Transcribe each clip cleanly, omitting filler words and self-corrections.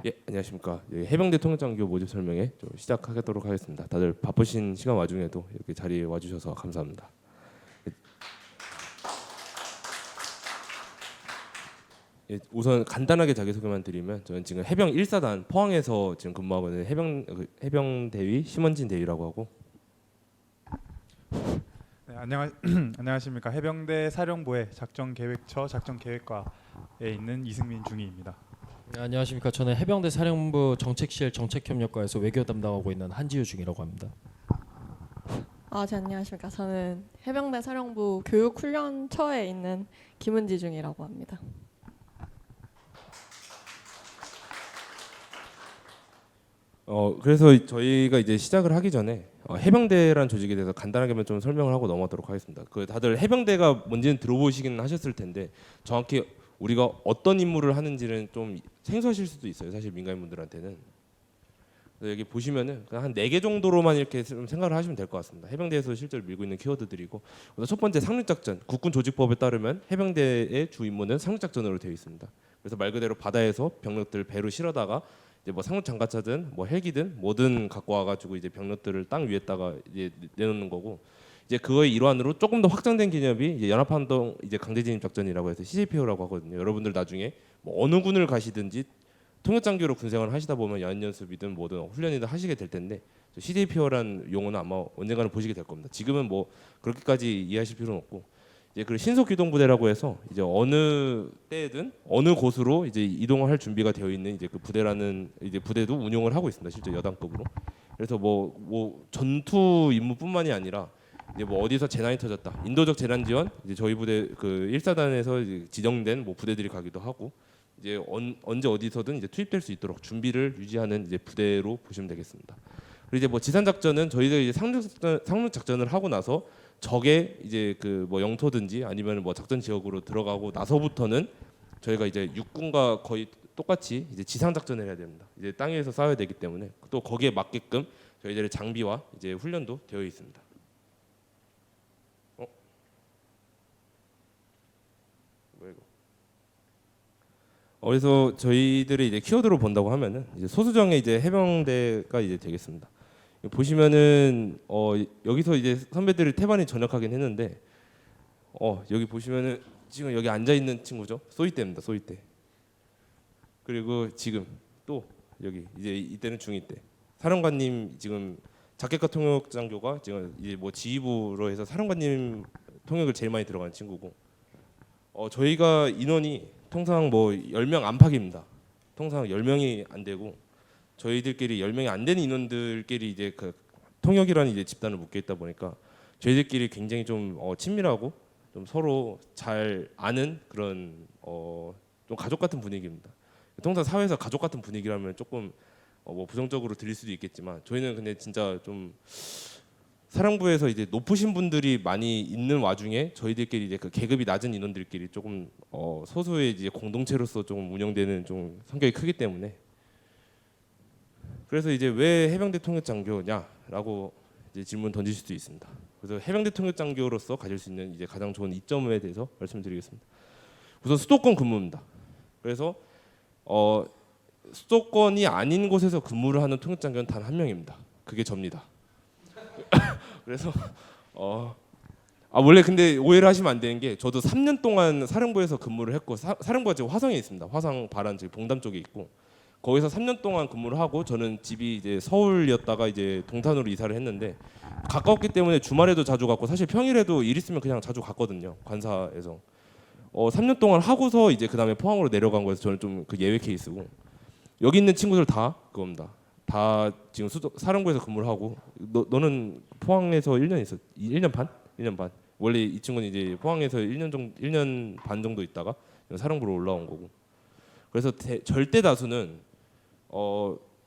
예, 안녕하십니까. 예, 해병대 통역장교 모집 설명회 좀 시작하도록 하겠습니다. 다들 바쁘신 시간 와중에도 이렇게 자리에 와주셔서 감사합니다. 예, 우선 간단하게 자기소개만 드리면 저는 지금 해병 1사단 포항에서 지금 근무하고 있는 해병대위 심원진 대위라고 하고. 네, 안녕하십니까. 해병대 사령부의 작전계획처 작전계획과에 있는 이승민 중위입니다. 네, 안녕하십니까. 저는 해병대 사령부 정책실 정책협력과에서 외교 담당하고 있는 한지우 중이라고 합니다. 네, 안녕하십니까. 저는 해병대 사령부 교육훈련처에 있는 김은지 중이라고 합니다. 그래서 저희가 이제 시작을 하기 전에 해병대란 조직에 대해서 간단하게만 좀 설명을 하고 넘어가도록 하겠습니다. 다들 해병대가 뭔지는 들어보시긴 하셨을 텐데 정확히 우리가 어떤 임무를 하는지는 좀 생소하실 수도 있어요. 사실 민간인분들한테는. 그래서 여기 보시면은 한 4개 정도로만 이렇게 좀 생각을 하시면 될 것 같습니다. 해병대에서 실제로 밀고 있는 키워드들이고, 우선 첫 번째 상륙작전, 국군 조직법에 따르면 해병대의 주 임무는 상륙작전으로 되어 있습니다. 그래서 말 그대로 바다에서 병력들 배로 실어다가 이제 뭐 상륙 장갑차든 뭐 헬기든 뭐든 갖고 와가지고 이제 병력들을 땅 위에다가 이제 내놓는 거고, 이제 그거의 일환으로 조금 더 확장된 개념이 이제 연합한동 이제 강제진입 작전이라고 해서 CJPO라고 하거든요. 여러분들 나중에 뭐 어느 군을 가시든지 통역장교로 군생활을 하시다 보면 연연수비든 뭐든 훈련이든 하시게 될 텐데 CJPO라는 용어는 아마 언젠가는 보시게 될 겁니다. 지금은 뭐 그렇게까지 이해하실 필요는 없고, 이제 그 신속기동부대라고 해서 이제 어느 때든 어느 곳으로 이제 이동을 할 준비가 되어 있는 이제 그 부대라는 이제 부대도 운용을 하고 있습니다. 실제 여단급으로. 그래서 뭐 전투 임무뿐만이 아니라 이제 뭐 어디서 재난이 터졌다, 인도적 재난 지원, 이제 저희 부대 그 1사단에서 이제 지정된 뭐 부대들이 가기도 하고, 이제 언제 어디서든 이제 투입될 수 있도록 준비를 유지하는 이제 부대로 보시면 되겠습니다. 그리고 이제 뭐 지산 작전은 저희들이 이제 상륙 작전을 하고 나서 적의 이제 그 뭐 영토든지 아니면 뭐 작전 지역으로 들어가고 나서부터는 저희가 이제 육군과 거의 똑같이 이제 지상 작전을 해야 됩니다. 이제 땅 위에서 싸워야 되기 때문에 또 거기에 맞게끔 저희들의 장비와 이제 훈련도 되어 있습니다. 그래서 저희들이 이제 키워드로 본다고 하면은 이제 소수정의 이제 해병대가 이제 되겠습니다. 보시면은 여기서 이제 선배들이 태반이 전역하긴 했는데 여기 보시면은 지금 여기 앉아 있는 친구죠. 소위대입니다. 소위대. 그리고 지금 또 여기 이제 이때는 중2 때 사령관님 지금 자켓과 통역장교가 지금 이제 뭐 지휘부로 해서 사령관님 통역을 제일 많이 들어간 친구고, 저희가 인원이 통상 뭐 10명 안팎입니다. 통상 10명이 안 되고 저희들끼리 10명이 안 되는 인원들끼리 이제 그 통역이라는 이제 집단을 묶여 있다 보니까 저희들끼리 굉장히 좀 친밀하고 좀 서로 잘 아는 그런 좀 가족 같은 분위기입니다. 통상 사회에서 가족 같은 분위기라면 조금 뭐 부정적으로 들릴 수도 있겠지만 저희는 근데 진짜 좀 사령부에서 이제 높으신 분들이 많이 있는 와중에 저희들끼리 이제 그 계급이 낮은 인원들끼리 조금 소수의 이제 공동체로서 좀 운영되는 좀 성격이 크기 때문에, 그래서 이제 왜 해병대 통역장교냐라고 이제 질문 던지실 수도 있습니다. 그래서 해병대 통역장교로서 가질 수 있는 이제 가장 좋은 이점에 대해서 말씀드리겠습니다. 우선 수도권 근무입니다. 그래서 수도권이 아닌 곳에서 근무를 하는 통역장교는 단 한 명입니다. 그게 접니다. 그래서 원래 근데 오해를 하시면 안 되는 게, 저도 3년 동안 사령부에서 근무를 했고, 사령부가 지금 화성에 있습니다. 화성 바란 즉 봉담 쪽에 있고, 거기서 3년 동안 근무를 하고 저는 집이 이제 서울이었다가 이제 동탄으로 이사를 했는데 가까웠기 때문에 주말에도 자주 갔고 사실 평일에도 일 있으면 그냥 자주 갔거든요. 관사에서 3년 동안 하고서 이제 그다음에 포항으로 내려간 거여서 저는 좀 그 예외 케이스고, 여기 있는 친구들 다 그겁니다. 다 지금 사령부에서 근무를 하고, 너는 포항에서 1년 있었 1년 반? 1년 반. 원래 이 친구는 이제 포항에서 1년 반 정도 있다가 사령부로 올라온 거고. 그래서 절대 다수는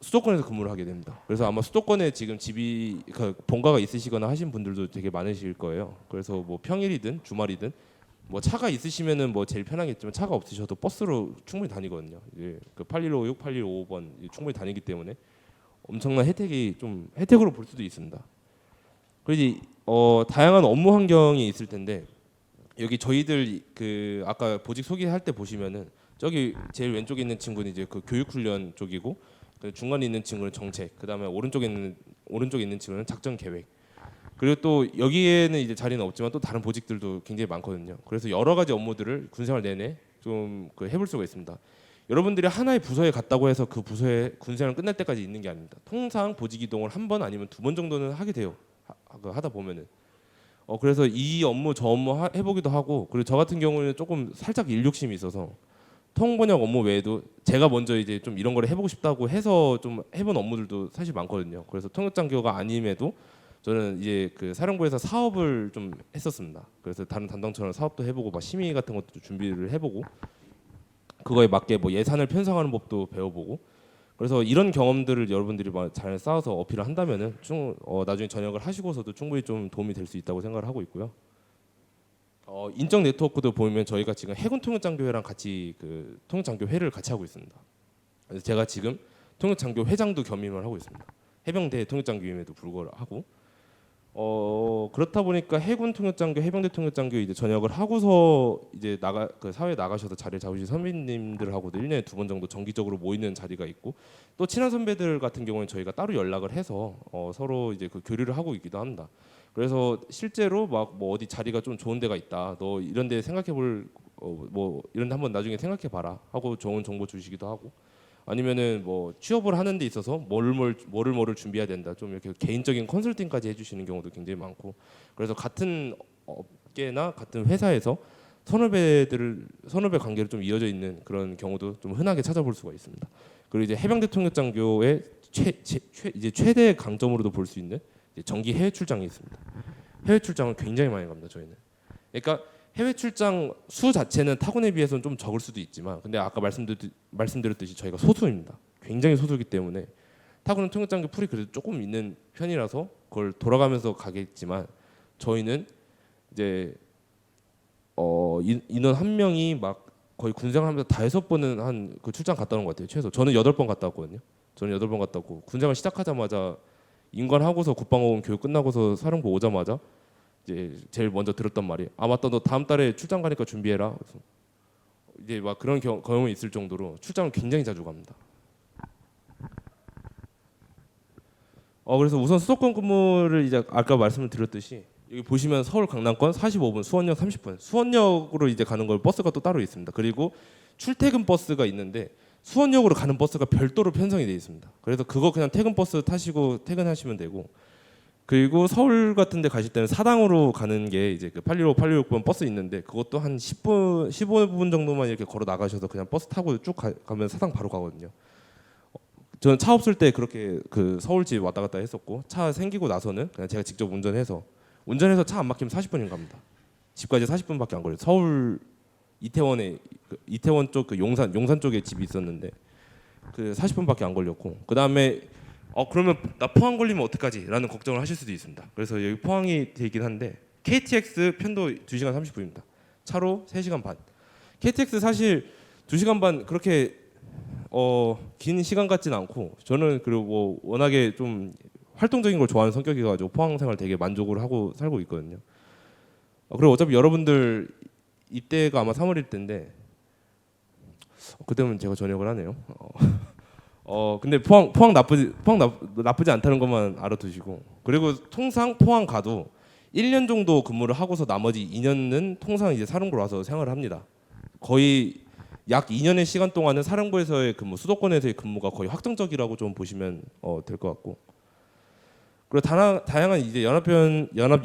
수도권에서 근무를 하게 됩니다. 그래서 아마 수도권에 지금 집이 본가가 있으시거나 하신 분들도 되게 많으실 거예요. 그래서 뭐 평일이든 주말이든 뭐 차가 있으시면은 뭐 제일 편하겠지만 차가 없으셔도 버스로 충분히 다니거든요. 이제 그 8156, 8155번 충분히 다니기 때문에 엄청난 혜택이 좀 혜택으로 볼 수도 있습니다. 그리고 다양한 업무 환경이 있을 텐데 여기 저희들 그 아까 보직 소개할 때 보시면은 저기 제일 왼쪽에 있는 친구는 이제 그 교육 훈련 쪽이고 그 중간에 있는 친구는 정책, 그다음에 오른쪽에 있는 친구는 작전 계획. 그리고 또 여기에는 이제 자리는 없지만 또 다른 보직들도 굉장히 많거든요. 그래서 여러 가지 업무들을 군생활 내내 좀 그 해볼 수가 있습니다. 여러분들이 하나의 부서에 갔다고 해서 그 부서에 군생활 끝날 때까지 있는 게 아닙니다. 통상 보직 이동을 한 번 아니면 두 번 정도는 하게 돼요. 하다 보면은. 그래서 이 업무 저 업무 해보기도 하고, 그리고 저 같은 경우는 조금 살짝 일 욕심이 있어서 통번역 업무 외에도 제가 먼저 이제 좀 이런 걸 해보고 싶다고 해서 좀 해본 업무들도 사실 많거든요. 그래서 통역장교가 아님에도 저는 이제 그 사령부에서 사업을 좀 했었습니다. 그래서 다른 담당처럼 사업도 해보고 막 심의 같은 것도 준비를 해보고 그거에 맞게 뭐 예산을 편성하는 법도 배워보고, 그래서 이런 경험들을 여러분들이 잘 쌓아서 어필을 한다면은 나중에 전역을 하시고서도 충분히 좀 도움이 될 수 있다고 생각을 하고 있고요. 인적 네트워크도 보면 저희가 지금 해군 통역장교회랑 같이 그 통역장교회를 같이 하고 있습니다. 그래서 제가 지금 통역장교 회장도 겸임을 하고 있습니다. 해병대 통역장교임에도 불구하고 그렇다 보니까 해군 통역장교, 해병대 통역장교 이제 전역을 하고서 이제 그 사회에 나가셔서 자리를 잡으신 선배님들하고도 1년에 2번 정도 정기적으로 모이는 자리가 있고, 또 친한 선배들 같은 경우는 저희가 따로 연락을 해서 서로 이제 그 교류를 하고 있기도 합니다. 그래서 실제로 막 뭐 어디 자리가 좀 좋은 데가 있다, 너 이런 데 생각해볼 뭐 이런 데 한번 나중에 생각해봐라 하고 좋은 정보 주시기도 하고, 아니면은 뭐 취업을 하는 데 있어서 뭐를 준비해야 된다, 좀 이렇게 개인적인 컨설팅까지 해주시는 경우도 굉장히 많고, 그래서 같은 업계나 같은 회사에서 선후배 관계로 좀 이어져 있는 그런 경우도 좀 흔하게 찾아볼 수가 있습니다. 그리고 이제 해병대 통역장교의 이제 최대 강점으로도 볼 수 있는 이제 정기 해외 출장이 있습니다. 해외 출장을 굉장히 많이 갑니다, 저희는. 그러니까 해외 출장 수 자체는 타군에 비해서는 좀 적을 수도 있지만, 근데 아까 말씀드렸듯이 저희가 소수입니다. 굉장히 소수이기 때문에 타군은 통역장교 풀이 그래도 조금 있는 편이라서 그걸 돌아가면서 가겠지만, 저희는 이제 인원 한 명이 막 거의 군생활하면서 다 6번은 한 그 출장 갔다 온 것 같아요. 최소 저는 8번 갔다 왔거든요. 저는 8번 갔다 왔고, 군생활 시작하자마자 인관하고서 국방학원 교육 끝나고서 사령부 오자마자 이제 제일 먼저 들었던 말이, 아 맞다, 너 다음 달에 출장 가니까 준비해라. 그래서 이제 막 그런 경험이 있을 정도로 출장을 굉장히 자주 갑니다. 그래서 우선 수도권 근무를 이제 아까 말씀을 드렸듯이 여기 보시면 서울 강남권 45분, 수원역 30분, 수원역으로 이제 가는 걸 버스가 또 따로 있습니다. 그리고 출퇴근 버스가 있는데 수원역으로 가는 버스가 별도로 편성이 되어 있습니다. 그래서 그거 그냥 퇴근 버스 타시고 퇴근하시면 되고, 그리고 서울 같은 데 가실 때는 사당으로 가는 게 이제 그 815, 816번 버스 있는데 그것도 한 10분, 15분 정도만 이렇게 걸어 나가셔서 그냥 버스 타고 쭉 가면 사당 바로 가거든요. 저는 차 없을 때 그렇게 그 서울집 왔다 갔다 했었고, 차 생기고 나서는 그냥 제가 직접 운전해서 차 안 막히면 40분이면 갑니다. 집까지 40분밖에 안 걸려요. 서울 이태원 쪽 그 용산 쪽에 집이 있었는데 그 40분밖에 안 걸렸고, 그 다음에 그러면 나 포항 걸리면 어떡하지? 라는 걱정을 하실 수도 있습니다. 그래서 여기 포항이 되긴 한데 KTX 편도 2시간 30분입니다. 차로 3시간 반. KTX 사실 2시간 반 그렇게 긴 시간 같진 않고, 저는 그리고 뭐 워낙에 좀 활동적인 걸 좋아하는 성격이가지고 포항 생활 되게 만족을 하고 살고 있거든요. 그리고 어차피 여러분들 이때가 아마 3월일 텐데 그때면 제가 전역을 하네요. 근데 포항 나쁘지 않다는 것만 알아두시고, 그리고 통상 포항 가도 1년 정도 근무를 하고서 나머지 2년은 통상 이제 사령부로 와서 생활을 합니다. 거의 약 2년의 시간 동안은 사령부에서의 근무, 수도권에서의 근무가 거의 확정적이라고 좀 보시면 될 것 같고, 그리고 다양한 이제 연합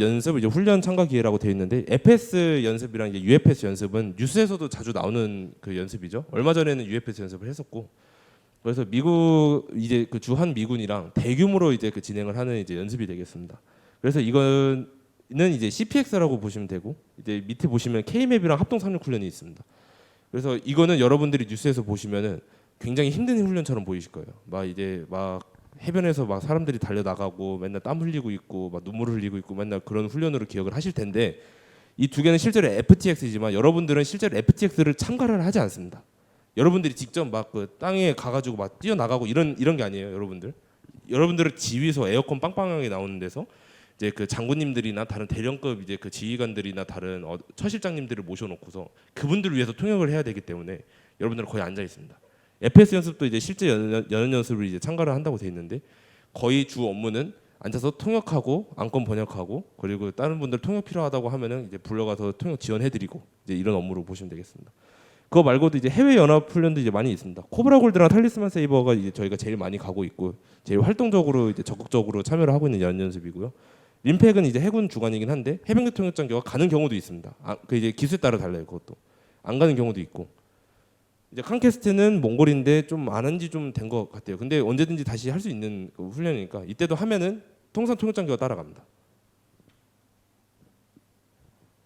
연습, 이제 훈련 참가 기회라고 되어 있는데, FS 연습이랑 이제 UFS 연습은 뉴스에서도 자주 나오는 그 연습이죠. 얼마 전에는 UFS 연습을 했었고, 그래서 미국 이제 그 주한 미군이랑 대규모로 이제 그 진행을 하는 이제 연습이 되겠습니다. 그래서 이거는 이제 CPX라고 보시면 되고, 이제 밑에 보시면 K맵이랑 합동 상륙 훈련이 있습니다. 그래서 이거는 여러분들이 뉴스에서 보시면은 굉장히 힘든 훈련처럼 보이실 거예요. 막 해변에서 막 사람들이 달려 나가고 맨날 땀 흘리고 있고 막 눈물 흘리고 있고 맨날 그런 훈련으로 기억을 하실 텐데, 이 두 개는 실제로 FTX이지만 여러분들은 실제로 FTX를 참가를 하지 않습니다. 여러분들이 직접 막 그 땅에 가가지고 막 뛰어 나가고 이런 게 아니에요. 여러분들은 지휘소 에어컨 빵빵하게 나오는 데서 이제 그 장군님들이나 다른 대령급 이제 그 지휘관들이나 다른 처실장님들을 모셔놓고서 그분들을 위해서 통역을 해야 되기 때문에 여러분들은 거의 앉아 있습니다. FPS 연습도 이제 실제 연연 연습을 이제 참가를 한다고 돼 있는데 거의 주 업무는 앉아서 통역하고 안건 번역하고 그리고 다른 분들 통역 필요하다고 하면은 이제 불러가서 통역 지원해드리고 이제 이런 업무로 보시면 되겠습니다. 그거 말고도 이제 해외 연합 훈련도 이제 많이 있습니다. 코브라 골드랑 탈리스만 세이버가 이제 저희가 제일 많이 가고 있고 제일 활동적으로 이제 적극적으로 참여를 하고 있는 연습이고요. 림팩은 이제 해군 주관이긴 한데 해병대 통역장교가 가는 경우도 있습니다. 그 이제 기수에 따라 달라요. 그것도 안 가는 경우도 있고. 이제 칸캐스트는 몽골인데 좀 안 한 지 좀 된 것 같아요. 근데 언제든지 다시 할 수 있는 그 훈련이니까 이때도 하면은 통상 통역장교가 따라갑니다.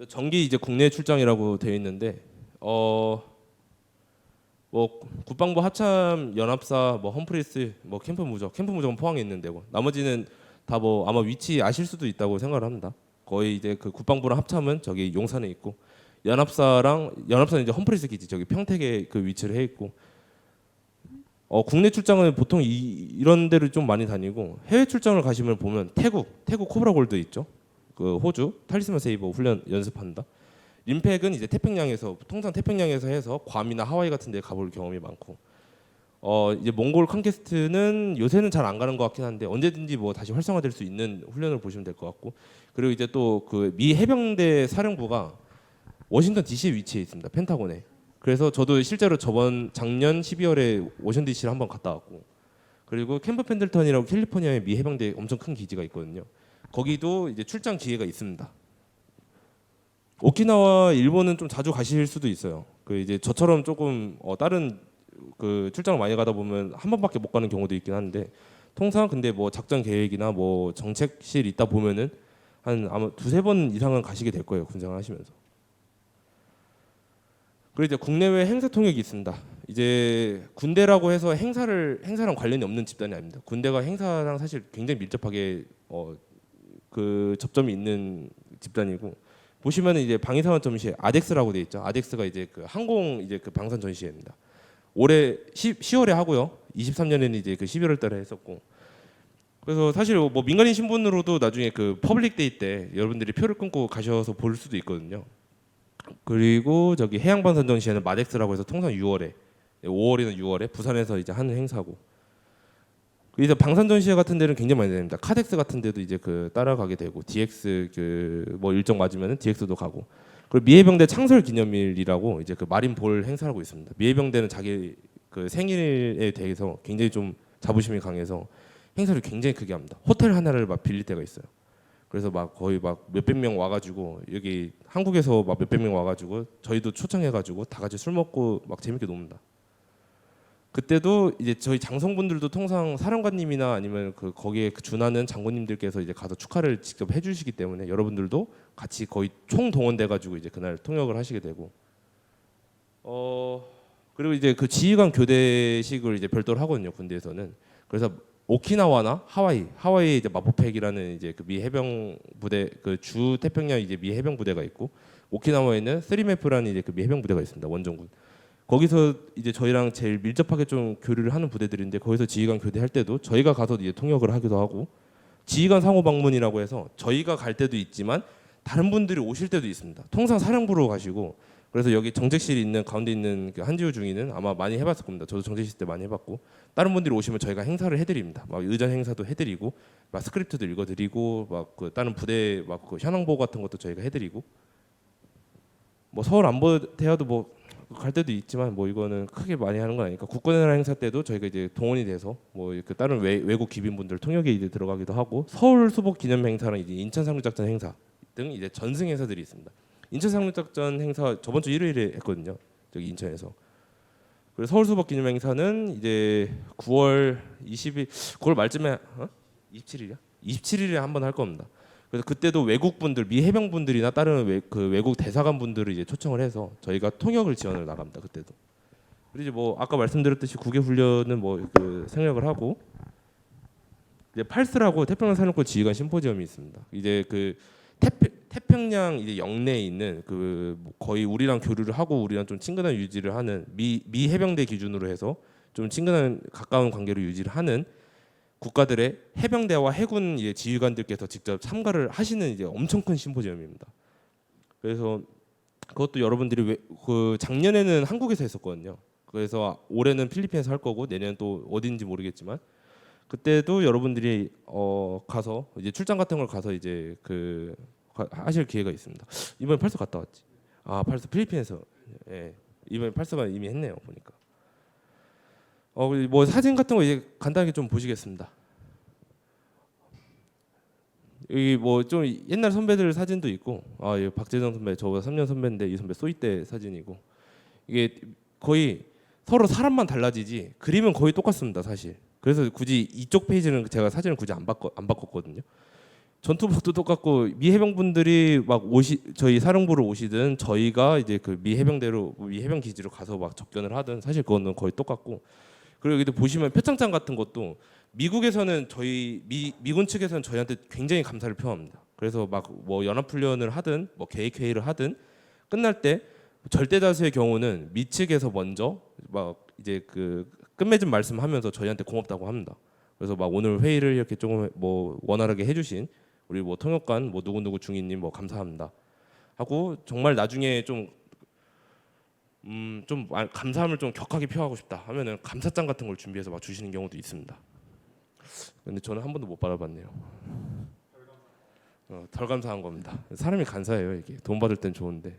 정기 이제 국내 출장이라고 되어 있는데 뭐 국방부 합참 연합사 뭐 험프리스 뭐 캠프 무적은 포항에 있는 데고 나머지는 다 뭐 아마 위치 아실 수도 있다고 생각을 합니다. 거의 이제 그 국방부랑 합참은 저기 용산에 있고 연합사는 이제 험프리스 기지 저기 평택에 그 위치를 해 있고 국내 출장은 보통 이런 데를 좀 많이 다니고 해외 출장을 가시면 보면 태국 코브라 골드 있죠. 그 호주 탈리스만 세이버 훈련 연습한다. 림팩은 이제 통상 태평양에서 해서 괌이나 하와이 같은 데 가볼 경험이 많고 이제 몽골 칸캐스트는 요새는 잘 안 가는 것 같긴 한데 언제든지 뭐 다시 활성화될 수 있는 훈련을 보시면 될 것 같고 그리고 이제 또 그 미 해병대 사령부가 워싱턴 DC에 위치해 있습니다. 펜타곤에. 그래서 저도 실제로 작년 12월에 워싱턴 DC를 한번 갔다 왔고 그리고 캠프 펜들턴이라고 캘리포니아에 미 해병대 엄청 큰 기지가 있거든요. 거기도 이제 출장 기회가 있습니다. 오키나와 일본은 좀 자주 가실 수도 있어요. 그 이제 저처럼 조금 다른 그 출장을 많이 가다 보면 한 번밖에 못 가는 경우도 있긴 한데 통상 근데 뭐 작전 계획이나 뭐 정책실 있다 보면은 한 아마 2-3번 이상은 가시게 될 거예요. 군생활 하시면서. 그리고 이제 국내외 행사 통역이 있습니다. 이제 군대라고 해서 행사랑 관련이 없는 집단이 아닙니다. 군대가 행사랑 사실 굉장히 밀접하게 그 접점이 있는 집단이고 보시면 이제 방위산업 전시회 아덱스라고 돼 있죠. 아덱스가 이제 그 항공 이제 그 방산 전시회입니다. 올해 10월에 하고요. 23년에는 이제 그 11월달에 했었고. 그래서 사실 뭐 민간인 신분으로도 나중에 그 퍼블릭데이 때 여러분들이 표를 끊고 가셔서 볼 수도 있거든요. 그리고 저기 해양방산 전시회는 마덱스라고 해서 통상 6월에 5월이나 6월에 부산에서 이제 하는 행사고. 그래서 방산 전시회 같은 데는 굉장히 많이 됩니다. 카덱스 같은 데도 이제 그 따라가게 되고 DX 그 뭐 일정 맞으면은 DX도 가고. 그리고 미해병대 창설 기념일이라고 이제 그 마린 볼 행사를 하고 있습니다. 미해병대는 자기 그 생일에 대해서 굉장히 좀 자부심이 강해서 행사를 굉장히 크게 합니다. 호텔 하나를 막 빌릴 때가 있어요. 그래서 막 거의 막 몇백 명 와가지고 여기 한국에서 막 몇백 명 와가지고 저희도 초청해가지고 다 같이 술 먹고 막 재밌게 놉니다. 그때도 이제 저희 장성분들도 통상 사령관님이나 아니면 그 거기에 준하는 장군님들께서 이제 가서 축하를 직접 해주시기 때문에 여러분들도 같이 거의 총 동원돼가지고 이제 그날 통역을 하시게 되고 그리고 이제 그 지휘관 교대식을 이제 별도로 하거든요 군대에서는. 그래서 오키나와나 하와이에 이제 마포팩이라는 이제 그 미 해병 부대 그 주 태평양 이제 미 해병 부대가 있고 오키나와에는 쓰리메프라는 이제 그 미 해병 부대가 있습니다 원정군. 거기서 이제 저희랑 제일 밀접하게 좀 교류를 하는 부대들인데 거기서 지휘관 교대할 때도 저희가 가서 이제 통역을 하기도 하고 지휘관 상호 방문이라고 해서 저희가 갈 때도 있지만 다른 분들이 오실 때도 있습니다. 통상 사령부로 가시고 그래서 여기 정책실이 있는 가운데 있는 그 한지우 중위는 아마 많이 해봤을 겁니다. 저도 정책실 때 많이 해봤고 다른 분들이 오시면 저희가 행사를 해드립니다. 막 의전 행사도 해드리고 막 스크립트도 읽어드리고 막 그 다른 부대 막 그 현황보 같은 것도 저희가 해드리고 뭐 서울 안보대화도 뭐 갈 때도 있지만 뭐 이거는 크게 많이 하는 건 아니니까 국군의 행사 때도 저희가 이제 동원이 돼서 뭐 그 다른 외국 기빈분들 통역에 이제 들어가기도 하고 서울 수복 기념 행사랑 이제 인천 상륙작전 행사 등 이제 전승 행사들이 있습니다. 인천 상륙작전 행사 저번 주 일요일에 했거든요. 저기 인천에서. 그리고 서울 수복 기념 행사는 이제 9월 말쯤에 27일이야? 27일에 한번 할 겁니다. 그래서 그때도 외국분들 미 해병분들이나 다른 외국 대사관분들을 이제 초청을 해서 저희가 통역을 지원을 나갑니다. 그때도. 그리고 이제 뭐 아까 말씀드렸듯이 국외 훈련은 뭐 그 생략을 하고 이제 팔스라고 태평양 사령권 지휘관 심포지엄이 있습니다. 이제 그 태평양 이제 영내에 있는 그 거의 우리랑 교류를 하고 우리랑 좀 친근한 유지를 하는 미 해병대 기준으로 해서 좀 친근한 가까운 관계로 유지를 하는 국가들의 해병대와 해군 이제 지휘관들께서 직접 참가를 하시는 이제 엄청 큰 심포지엄입니다. 그래서 그것도 여러분들이 그 작년에는 한국에서 했었거든요. 그래서 올해는 필리핀에서 할 거고 내년은 또 어딘지 모르겠지만 그때도 여러분들이 가서 이제 출장 같은 걸 가서 이제 하실 기회가 있습니다. 이번에 팔서 갔다 왔지. 아 팔서 필리핀에서 예. 이번에 팔서가 이미 했네요 보니까. 뭐 사진 같은 거 이제 간단하게 좀 보시겠습니다. 여기 뭐 좀 옛날 선배들 사진도 있고, 이 박재정 선배 저보다 3년 선배인데 이 선배 소위 때 사진이고, 이게 거의 서로 사람만 달라지지 그림은 거의 똑같습니다 사실. 그래서 굳이 이쪽 페이지는 제가 사진을 굳이 안 바꿨거든요. 전투복도 똑같고 미 해병분들이 막 저희 사령부로 오시든 저희가 이제 그 미 해병 기지로 가서 막 접견을 하든 사실 그거는 거의 똑같고, 그리고 여기도 보시면 표창장 같은 것도 미국에서는 저희 미군 측에서는 저희한테 굉장히 감사를 표합니다. 그래서 막 뭐 연합훈련을 하든 뭐 계획회의를 하든 끝날 때 절대 다수의 경우는 미 측에서 먼저 막 이제 그 끝맺음 말씀하면서 저희한테 고맙다고 합니다. 그래서 막 오늘 회의를 이렇게 조금 뭐 원활하게 해주신 우리 뭐 통역관 뭐 누구누구 중위님 뭐 감사합니다 하고, 정말 나중에 좀 감사함을 좀 격하게 표하고 싶다 하면은 감사장 같은 걸 준비해서 막 주시는 경우도 있습니다. 근데 저는 한 번도 못 받아봤네요. 덜 감사한 겁니다. 사람이 간사해요 이게. 돈 받을 땐 좋은데.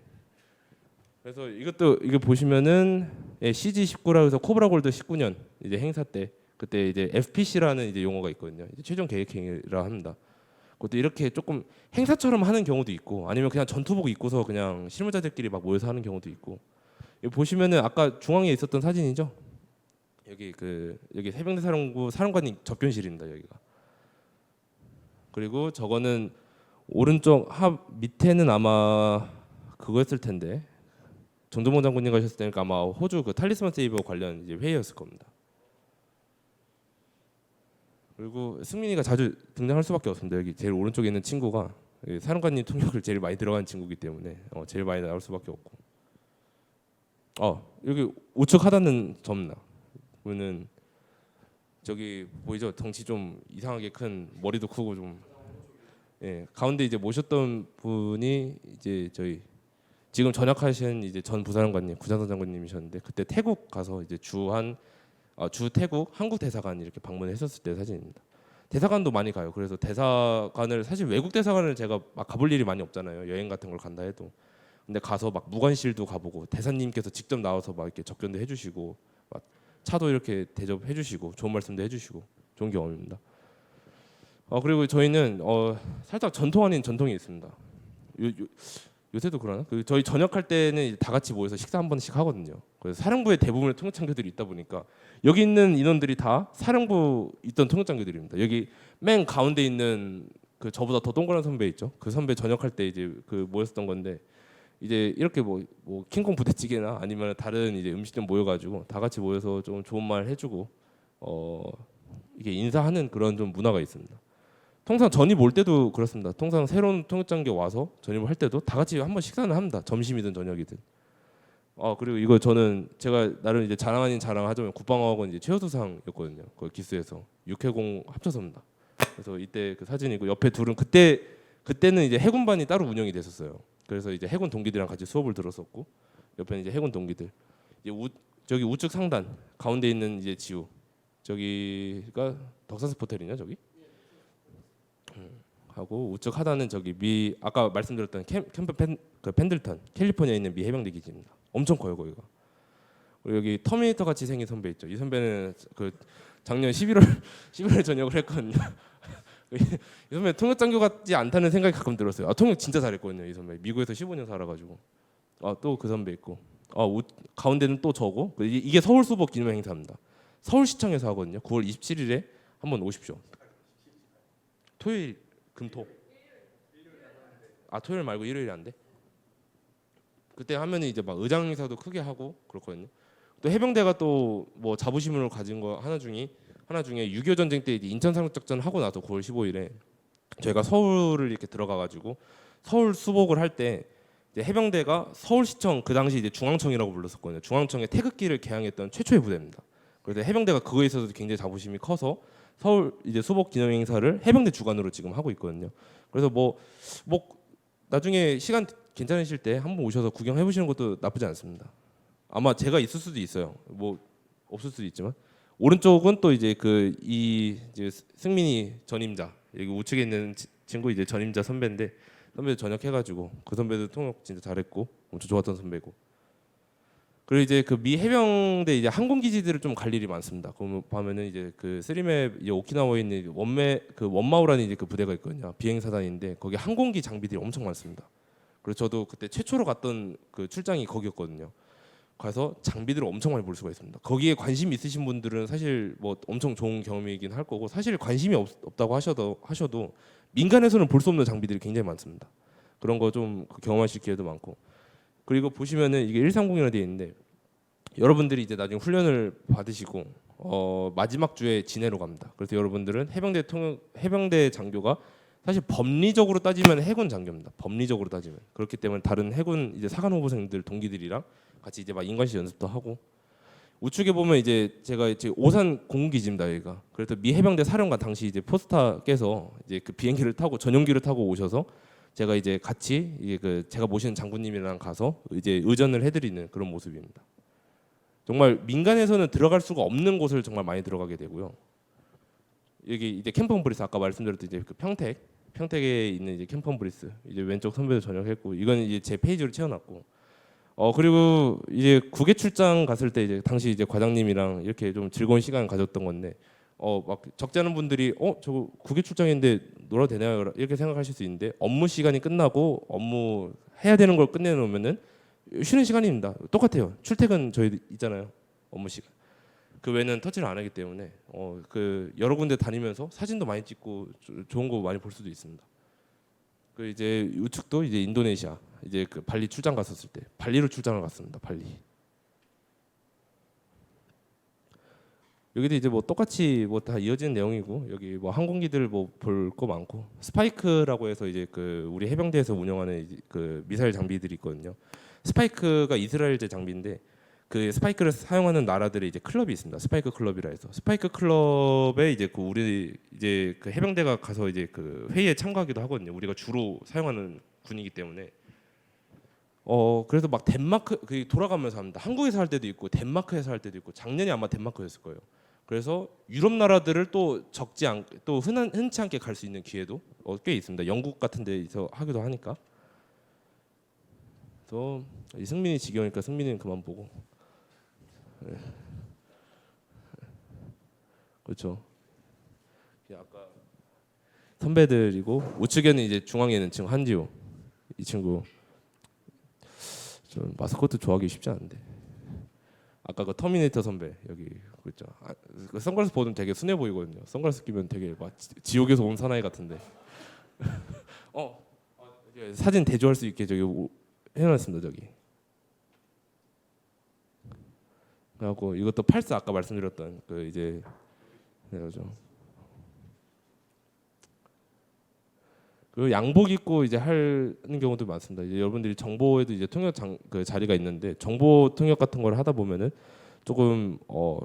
그래서 이거 보시면은 CG19라고 해서 코브라 골드 19년 이제 행사 때 그때 이제 FPC라는 이제 용어가 있거든요. 이제 최종 계획행위라 합니다. 그것도 이렇게 조금 행사처럼 하는 경우도 있고, 아니면 그냥 전투복 입고서 그냥 실무자들끼리 막 모여서 하는 경우도 있고. 여기 보시면은 아까 중앙에 있었던 사진이죠. 여기 해병대 사령부 사령관님 접견실입니다 여기가. 그리고 저거는 오른쪽 밑에는 아마 그거였을 텐데 정동원 장군님 가셨을 때니까 아마 호주 그 탈리스만 세이버 관련 이제 회의였을 겁니다. 그리고 승민이가 자주 등장할 수밖에 없습니다. 여기 제일 오른쪽에 있는 친구가 사령관님 통역을 제일 많이 들어간 친구이기 때문에 제일 많이 나올 수밖에 없고. 여기 우측 하단은 접나. 그러면은 저기 보이죠? 덩치 좀 이상하게 큰, 머리도 크고 좀. 가운데 이제 모셨던 분이 이제 저희 지금 전역하신 이제 전 부사령관님, 구장선 장군님이셨는데 그때 태국 가서 이제 주 태국 한국 대사관 이렇게 방문했었을 때 사진입니다. 대사관도 많이 가요. 그래서 대사관을 사실 외국 대사관을 제가 막 가볼 일이 많이 없잖아요. 여행 같은 걸 간다 해도. 근데 가서 막 무관실도 가보고 대사님께서 직접 나와서 막 이렇게 접견도 해주시고 막 차도 이렇게 대접해주시고 좋은 말씀도 해주시고 좋은 경험입니다. 그리고 저희는 살짝 전통 아닌 전통이 있습니다. 요새도 그러나? 저희 전역할 때는 다 같이 모여서 식사 한 번씩 하거든요. 그래서 사령부에 대부분의 통역장교들이 있다 보니까 여기 있는 인원들이 다 사령부 있던 통역장교들입니다. 여기 맨 가운데 있는 그 저보다 더 동그란 선배 있죠. 그 선배 전역할 때 이제 그 모였었던 건데, 이제 이렇게 뭐 킹콩 부대찌개나 아니면 다른 이제 음식점 모여가지고 다 같이 모여서 좀 좋은 말 해주고 이게 인사하는 그런 좀 문화가 있습니다. 통상 전입 올 때도 그렇습니다. 통상 새로운 통역장교 와서 전입을 할 때도 다 같이 한번 식사는 합니다. 점심이든 저녁이든. 그리고 이거 제가 나름 이제 자랑 아닌 자랑하자면 국방학원 이제 최우수상이었거든요. 그 기수에서 6회공 합쳐서입니다. 그래서 이때 그 사진이고, 옆에 둘은 그때는 이제 해군반이 따로 운영이 됐었어요. 그래서 이제 해군 동기들이랑 같이 수업을 들었었고, 옆에는 이제 해군 동기들. 이제 저기 우측 상단 가운데 있는 이제 지우, 저기가 덕사스 호텔이냐 저기? 하고 우측 하단은 저기 아까 말씀드렸던 캠프 펜들턴 캘리포니아에 있는 미 해병대 기지입니다. 엄청 커요 거기가. 그리고 여기 터미네이터 같이 생긴 선배 있죠. 이 선배는 그 작년 11월 전역을 했거든요. 이 선배 통역장교 같지 않다는 생각이 가끔 들었어요. 통역 진짜 잘했거든요 이 선배. 미국에서 15년 살아가지고. 또 그 선배 있고. 가운데는 또 저고. 이게 서울 수복 기념 행사입니다. 서울시청에서 하거든요. 9월 27일에 한번 오십시오. 토요일, 금토. 토요일 말고 일요일에 안 돼? 그때 하면은 이제 막 의장 행사도 크게 하고 그렇거든요. 또 해병대가 또 뭐 자부심을 가진 거 하나 중에 6.25 전쟁 때 인천 상륙작전 하고 나서 9월 15일에 저희가 서울을 이렇게 들어가가지고 서울 수복을 할 때 해병대가 서울시청, 그 당시 이제 중앙청이라고 불렀었거든요. 중앙청에 태극기를 개항했던 최초의 부대입니다. 그래서 해병대가 그거에 있어서 굉장히 자부심이 커서 서울 이제 수복 기념 행사를 해병대 주관으로 지금 하고 있거든요. 그래서 뭐 나중에 시간 괜찮으실 때 한번 오셔서 구경해 보시는 것도 나쁘지 않습니다. 아마 제가 있을 수도 있어요. 뭐 없을 수도 있지만 오른쪽은 또 이제 이제 승민이 전임자 여기 우측에 있는 친구 이제 전임자 선배인데 선배도 전역해가지고 그 선배도 통역 진짜 잘했고 엄청 좋았던 선배고. 그리고 이제 그 미 해병대 이제 항공 기지들을 좀 갈 일이 많습니다. 그러면 보면은 이제 그 쓰리맵 이제 오키나와에 있는 원마우라는 이제 그 부대가 있거든요. 비행 사단인데 거기 항공기 장비들이 엄청 많습니다. 그래서 저도 그때 최초로 갔던 그 출장이 거기였거든요. 가서 장비들을 엄청 많이 볼 수가 있습니다. 거기에 관심 있으신 분들은 사실 뭐 엄청 좋은 경험이긴 할 거고 사실 관심이 없다고 하셔도 민간에서는 볼 수 없는 장비들이 굉장히 많습니다. 그런 거 좀 경험하실 기회도 많고 그리고 보시면은 이게 130이라고 되어 있는데 여러분들이 이제 나중에 훈련을 받으시고 마지막 주에 진해로 갑니다. 그래서 여러분들은 해병대 장교가 사실 법리적으로 따지면 해군 장교입니다. 법리적으로 따지면 그렇기 때문에 다른 해군 이제 사관 후보생들 동기들이랑 같이 이제 막 인관시 연습도 하고 우측에 보면 이제 제가 이제 오산 공군기지입니다 여기가. 그래서 미 해병대 사령관 당시 이제 포스타 깨서 이제 그 비행기를 타고 전용기를 타고 오셔서 제가 이제 같이 이게 그 제가 모시는 장군님이랑 가서 이제 의전을 해드리는 그런 모습입니다. 정말 민간에서는 들어갈 수가 없는 곳을 정말 많이 들어가게 되고요. 여기 이제 캠프 브리스 아까 말씀드렸던 이제 그 평택에 있는 이제 캠프 브리스 이제 왼쪽 선배도 전역했고 이건 이제 제 페이지로 채워놨고 그리고 이제 국외 출장 갔을 때 이제 당시 이제 과장님이랑 이렇게 좀 즐거운 시간 가졌던 건데 막 적지 않은 분들이 저거 국외 출장인데 놀아도 되나요? 이렇게 생각하실 수 있는데 업무 시간이 끝나고 업무 해야 되는 걸 끝내놓으면은 쉬는 시간입니다. 똑같아요. 출퇴근 저희 있잖아요. 업무 시간. 그 외에는 터치를 안 하기 때문에 그 여러 군데 다니면서 사진도 많이 찍고 좋은 거 많이 볼 수도 있습니다. 그 이제 우측도 이제 인도네시아 이제 그 발리 출장 갔었을 때 발리로 출장을 갔습니다. 발리. 여기도 이제 뭐 똑같이 뭐 다 이어지는 내용이고 여기 뭐 항공기들 뭐 볼 거 많고 스파이크라고 해서 이제 그 우리 해병대에서 운영하는 이제 그 미사일 장비들이 있거든요. 스파이크가 이스라엘제 장비인데 그 스파이크를 사용하는 나라들의 이제 클럽이 있습니다. 스파이크 클럽이라 해서 스파이크 클럽에 이제 그 우리 이제 그 해병대가 가서 이제 그 회의에 참가하기도 하거든요. 우리가 주로 사용하는 군이기 때문에 그래서 막 덴마크 그 돌아가면서 합니다. 한국에서 할 때도 있고 덴마크에서 할 때도 있고 작년에 아마 덴마크였을 거예요. 그래서 유럽 나라들을 또 또 흔치 않게 갈 수 있는 기회도 꽤 있습니다. 영국 같은 데서 하기도 하니까. 그래서 승민이 지겨우니까 승민이는 그만 보고. 네. 그렇죠. 아까 선배들이고 우측에는 이제 중앙에는 친구 한지호 이 친구. 좀 마스코트 좋아하기 쉽지 않은데. 아까 그 터미네이터 선배 여기 그죠. 그 선글라스 보면 되게 순해 보이거든요. 선글라스 끼면 되게 막 지옥에서 온 사나이 같은데. 사진 대조할 수 있게 저기 해놨습니다 저기. 그리고 이것도 팔스 아까 말씀드렸던 그 이제 그죠. 그리고 양복 입고 이제 하는 경우도 많습니다. 이제 여러분들이 정보에도 이제 통역 그 자리가 있는데 정보 통역 같은 걸 하다 보면은 조금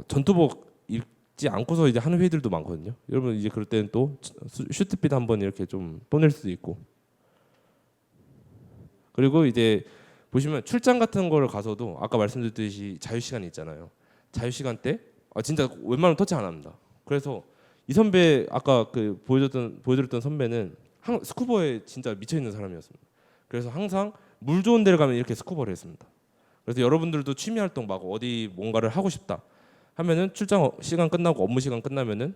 전투복 입지 않고서 이제 하는 회의들도 많거든요. 여러분 이제 그럴 때는 또 슈트핏 한번 이렇게 좀 뽐낼 수도 있고. 그리고 이제 보시면 출장 같은 거를 가서도 아까 말씀드렸듯이 자유 시간이 있잖아요. 자유 시간 때 진짜 웬만하면 터치 안 합니다. 그래서 이 선배 아까 그 보여드렸던 선배는 스쿠버에 진짜 미쳐 있는 사람이었습니다. 그래서 항상 물 좋은 데를 가면 이렇게 스쿠버를 했습니다. 그래서 여러분들도 취미 활동 막 어디 뭔가를 하고 싶다 하면은 출장 시간 끝나고 업무 시간 끝나면은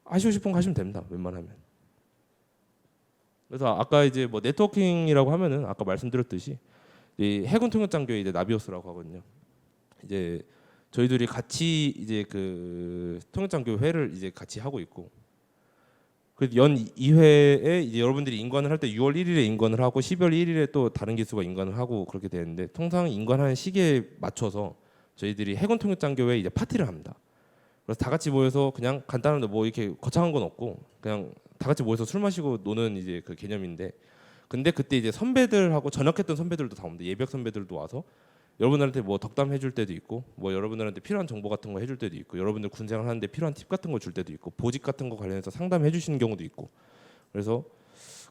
하시고 싶은 거 하시면 됩니다. 웬만하면. 그래서 아까 이제 뭐 네트워킹이라고 하면은 아까 말씀드렸듯이 이 해군 통역장교회 이제 나비오스라고 하거든요. 이제 저희들이 같이 이제 그 통역장교회를 이제 같이 하고 있고. 그래서 연 2회에 이제 여러분들이 인관을 할 때 6월 1일에 인관을 하고 12월 1일에 또 다른 기수가 인관을 하고 그렇게 되는데 통상 인관하는 시기에 맞춰서 저희들이 해군 통역장교회 이제 파티를 합니다. 그래서 다 같이 모여서 그냥 간단한데 뭐 이렇게 거창한 건 없고 그냥 다 같이 모여서 술 마시고 노는 이제 그 개념인데 근데 그때 이제 선배들하고 전역했던 선배들도 다 옵니다. 예비역 선배들도 와서 여러분들한테 뭐 덕담 해줄 때도 있고, 뭐 여러분들한테 필요한 정보 같은 거 해줄 때도 있고, 여러분들 군 생활 하는데 필요한 팁 같은 거 줄 때도 있고, 보직 같은 거 관련해서 상담해 주시는 경우도 있고. 그래서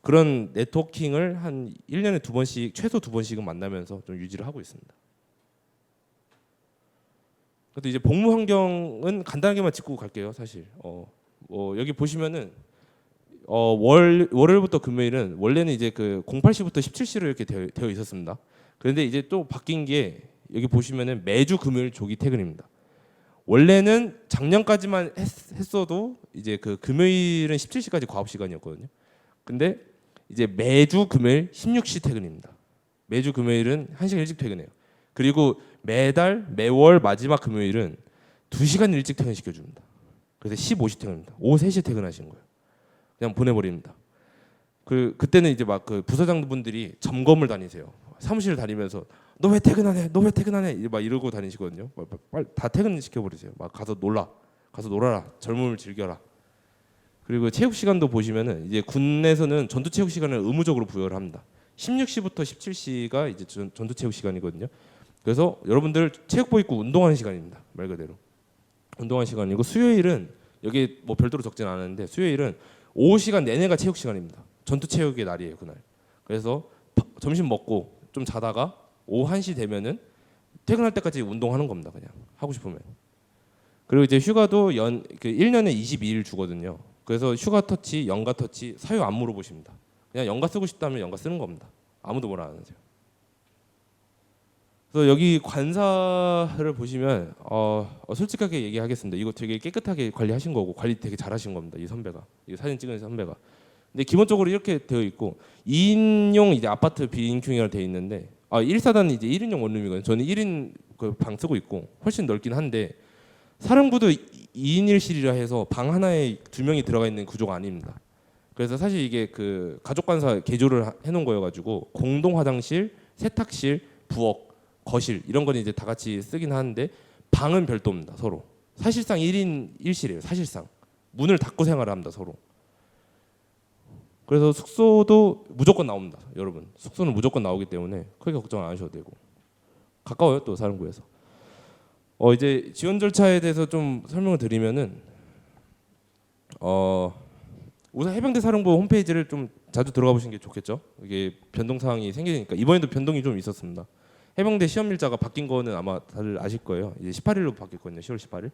그런 네트워킹을 한 1년에 2번씩, 최소 2번씩은 만나면서 좀 유지를 하고 있습니다. 그래도 이제 복무 환경은 간단하게만 짚고 갈게요. 사실 여기 보시면은 월요일부터 금요일은 원래는 이제 그 08시부터 17시로 이렇게 되어 있었습니다. 그런데 이제 또 바뀐 게 여기 보시면은 매주 금요일 조기 퇴근입니다. 원래는 작년까지만 했어도 이제 그 금요일은 17시까지 과업 시간이었거든요. 근데 이제 매주 금요일 16시 퇴근입니다. 매주 금요일은 1시간 일찍 퇴근해요. 그리고 매월 마지막 금요일은 2시간 일찍 퇴근시켜 줍니다. 그래서 15시 퇴근입니다. 오후 3시에 퇴근하시는 거예요. 그냥 보내버립니다. 그때는 이제 막 그 부서장분들이 점검을 다니세요. 사무실을 다니면서 너 왜 퇴근 안 해? 너 왜 퇴근 안 해? 막 이러고 다니시거든요. 빨리 다 퇴근시켜 버리세요. 막 가서 놀아라. 젊음을 즐겨라. 그리고 체육 시간도 보시면은 이제 군에서는 전투 체육 시간을 의무적으로 부여를 합니다. 16시부터 17시가 이제 전투 체육 시간이거든요. 그래서 여러분들 체육복 입고 운동하는 시간입니다. 말 그대로 운동하는 시간이고, 수요일은 여기 뭐 별도로 적진 않았는데 수요일은 오후 시간 내내가 체육 시간입니다. 전투 체육의 날이에요, 그날. 그래서 점심 먹고 좀 자다가 오후 1시 되면은 퇴근할 때까지 운동하는 겁니다. 그냥 하고 싶으면. 그리고 이제 휴가도 1년에 22일 주거든요. 그래서 휴가 터치, 연가 터치 사유 안 물어보십니다. 그냥 연가 쓰고 싶다면 연가 쓰는 겁니다. 아무도 뭐라 안 하세요. 그래서 여기 관사를 보시면 솔직하게 얘기하겠습니다. 이거 되게 깨끗하게 관리하신 거고 관리 되게 잘하신 겁니다. 이 선배가, 이 사진 찍은 선배가. 근데 기본적으로 이렇게 되어 있고 2인용 이제 아파트 비인큐닝으로 되어 있는데 1사단은 이제 1인용 원룸이거든요. 저는 1인 그 방 쓰고 있고 훨씬 넓긴 한데 사령부도 2인 1실이라 해서 방 하나에 2명이 들어가 있는 구조가 아닙니다. 그래서 사실 이게 그 가족 관사 개조를 해놓은 거여가지고 공동 화장실, 세탁실, 부엌, 거실 이런 건 이제 다 같이 쓰긴 하는데 방은 별도입니다. 서로. 사실상 1인 1실이에요. 사실상 문을 닫고 생활을 합니다. 서로. 그래서 숙소도 무조건 나옵니다. 여러분. 숙소는 무조건 나오기 때문에 크게 걱정 안 하셔도 되고. 가까워요. 또 사령부에서. 이제 지원 절차에 대해서 좀 설명을 드리면은 우선 해병대 사령부 홈페이지를 좀 자주 들어가 보시는 게 좋겠죠. 이게 변동 사항이 생기니까 이번에도 변동이 좀 있었습니다. 해병대 시험 일자가 바뀐 거는 아마 다들 아실 거예요. 이제 18일로 바뀌었거든요. 10월 18일.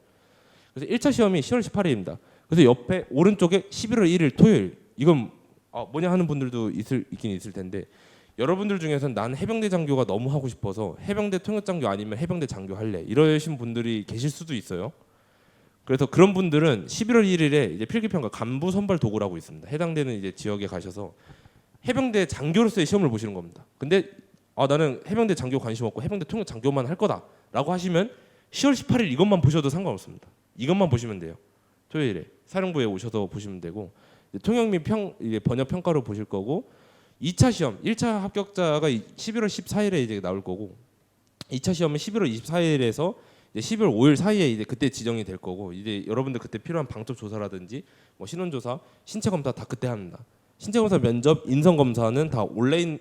그래서 1차 시험이 10월 18일입니다. 그래서 옆에 오른쪽에 11월 1일 토요일. 이건 뭐냐 하는 분들도 있긴 있을 텐데 여러분들 중에서는 난 해병대 장교가 너무 하고 싶어서 해병대 통역 장교 아니면 해병대 장교 할래 이러신 분들이 계실 수도 있어요. 그래서 그런 분들은 11월 1일에 이제 필기평가 간부 선발 도구라고 있습니다. 해당되는 이제 지역에 가셔서 해병대 장교로서의 시험을 보시는 겁니다. 근데 나는 해병대 장교 관심 없고 해병대 통역 장교만 할 거다라고 하시면 10월 18일 이것만 보셔도 상관없습니다. 이것만 보시면 돼요. 토요일에 사령부에 오셔서 보시면 되고 통역 및 번역 평가로 보실 거고 2차 시험 1차 합격자가 11월 14일에 이제 나올 거고 2차 시험은 11월 24일에서 이제 11월 5일 사이에 이제 그때 지정이 될 거고 이제 여러분들 그때 필요한 방첩 조사라든지 뭐 신원 조사, 신체 검사 다 그때 합니다. 신체 검사, 면접, 인성 검사는 다 온라인.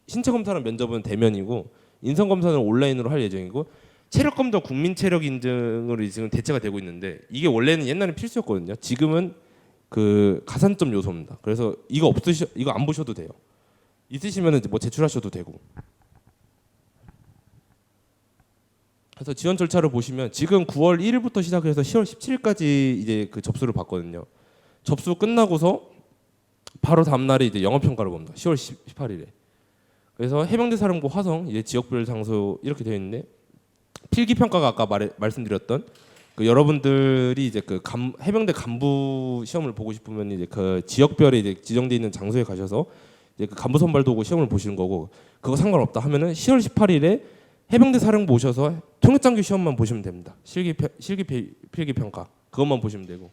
신체 검사랑 면접은 대면이고 인성 검사는 온라인으로 할 예정이고 체력 검도 국민 체력 인증으로 지금 대체가 되고 있는데 이게 원래는 옛날엔 필수였거든요. 지금은 그 가산점 요소입니다. 그래서 이거 안 보셔도 돼요. 있으시면은 뭐 제출하셔도 되고. 그래서 지원 절차를 보시면 지금 9월 1일부터 시작해서 10월 17일까지 이제 그 접수를 받거든요. 접수 끝나고서 바로 다음 날에 이제 영어 평가를 봅니다. 10월 18일에. 그래서 해병대 사령부 화성 이제 지역별 장소 이렇게 되어 있는데 필기 평가가 아까 말씀드렸던 그 여러분들이 이제 그 해병대 간부 시험을 보고 싶으면 이제 그 지역별에 이제 지정돼 있는 장소에 가셔서 이제 그 간부 선발 도구 시험을 보시는 거고 그거 상관없다 하면은 10월 18일에 해병대 사령부 오셔서 통역장교 시험만 보시면 됩니다. 실기 필기 평가 그것만 보시면 되고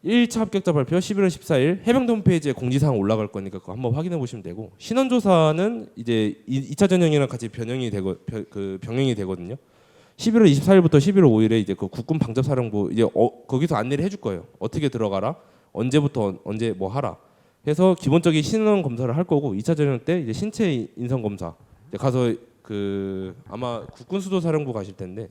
1차 합격자 발표 11월 14일 해병대 홈페이지에 공지사항 올라갈 거니까 그거 한번 확인해 보시면 되고 신원조사는 이제 2차 전형이랑 같이 병행이 되거든요. 11월 24일부터 11월 5일에 이제 그 국군 방첩사령부 이제 거기서 안내를 해줄 거예요. 어떻게 들어가라, 언제부터 언제 뭐 하라. 해서 기본적인 신원 검사를 할 거고 2차 전형 때 이제 신체 인성 검사 이제 가서 그 아마 국군수도사령부 가실 텐데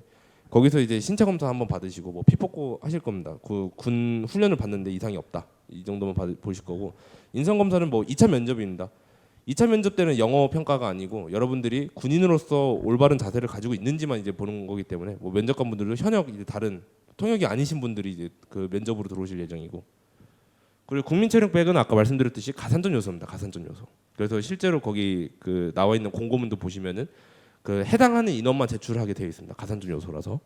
거기서 이제 신체 검사 한번 받으시고 뭐 피 뽑고 하실 겁니다. 그 군 훈련을 받는데 이상이 없다. 이 정도만 보실 거고 인성 검사는 뭐 2차 면접입니다. 2차 면접 때는 영어 평가가 아니고 여러분들이 군인으로서 올바른 자세를 가지고 있는지만 이제 보는 거기 때문에 뭐 면접관 분들도 현역 이제 다른 통역이 아니신 분들이 이제 그 면접으로 들어오실 예정이고 그리고 국민체력백은 아까 말씀드렸듯이 가산점 요소입니다. 가산점 요소. 그래서 실제로 거기 그 나와 있는 공고문도 보시면은 그 해당하는 인원만 제출하게 되어 있습니다. 가산점 요소라서.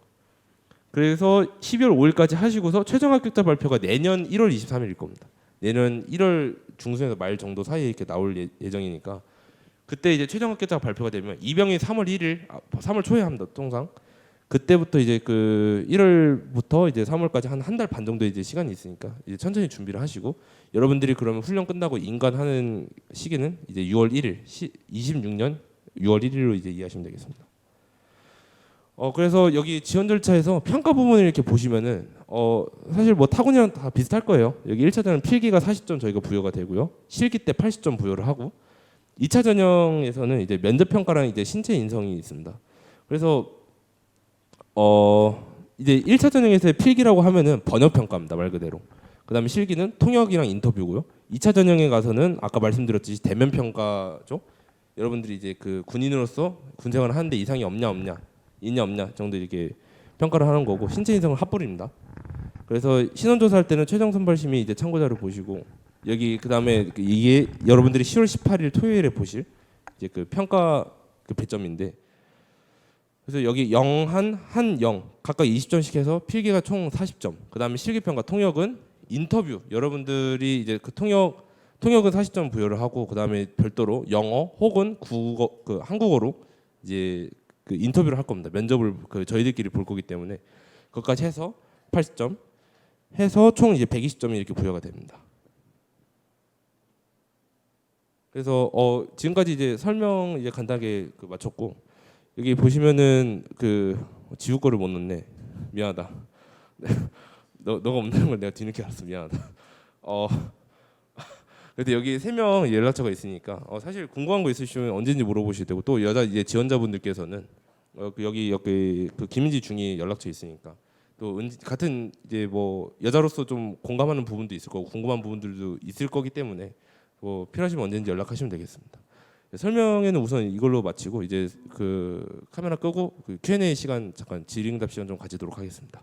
그래서 12월 5일까지 하시고서 최종 합격자 발표가 내년 1월 23일일 겁니다. 내년 1월 중순에서 말 정도 사이에 이렇게 나올 예정이니까 그때 이제 최종 합격자 발표가 되면 입영이 3월 1일, 3월 초에 합니다. 통상. 그때부터 이제 그 1월부터 이제 3월까지 한 달 반 정도 이제 시간이 있으니까 이제 천천히 준비를 하시고 여러분들이 그러면 훈련 끝나고 인관하는 시기는 이제 6월 1일, 26년 6월 1일로 이제 이해하시면 되겠습니다. 그래서 여기 지원 절차에서 평가 부분을 이렇게 보시면은 사실 뭐 타군이랑 다 비슷할 거예요. 여기 1차전은 필기가 40점 저희가 부여가 되고요. 실기 때 80점 부여를 하고 2차 전형에서는 이제 면접 평가랑 이제 신체 인성이 있습니다. 그래서 이제 1차 전형에서의 필기라고 하면은 번역 평가입니다. 말 그대로. 그다음에 실기는 통역이랑 인터뷰고요. 2차 전형에 가서는 아까 말씀드렸듯이 대면 평가죠. 여러분들이 이제 그 군인으로서 군 생활을 하는데 이상이 없냐 있냐 없냐 정도 이렇게 평가를 하는 거고 신체 인성은 합불입니다. 그래서 신원 조사할 때는 최종 선발심의 이제 참고자를 보시고 여기 그다음에 이게 여러분들이 10월 18일 토요일에 보실 이제 그 평가 그 배점인데 그래서 여기 영한 한영 각각 20점씩 해서 필기가 총 40점. 그다음에 실기 평가 통역은 인터뷰 여러분들이 이제 그 통역은 40점 부여를 하고 그다음에 별도로 영어 혹은 국어 그 한국어로 이제 그 인터뷰를 할 겁니다. 면접을 그 저희들끼리 볼 거기 때문에 그것까지 해서 80점 해서 총 이제 120점이 이렇게 부여가 됩니다. 그래서 지금까지 이제 설명 이제 간단하게 그 마쳤고 여기 보시면은 그 지우 거를 못 넣네. 미안하다. 너가 없는 걸 내가 뒤늦게 알았어. 미안하다. 그래도 여기 3명 연락처가 있으니까 사실 궁금한 거 있으시면 언제든지 물어보셔도 되고 또 여자 이제 지원자분들께서는 여기 그 김은지 중이 연락처 있으니까 또 같은 이제 뭐 여자로서 좀 공감하는 부분도 있을 거고 궁금한 부분들도 있을 거기 때문에 뭐 필요하시면 언제든지 연락하시면 되겠습니다. 설명에는 우선 이걸로 마치고 이제 그 카메라 끄고 그 Q&A 시간 잠깐 질의응답 시간 좀 가지도록 하겠습니다.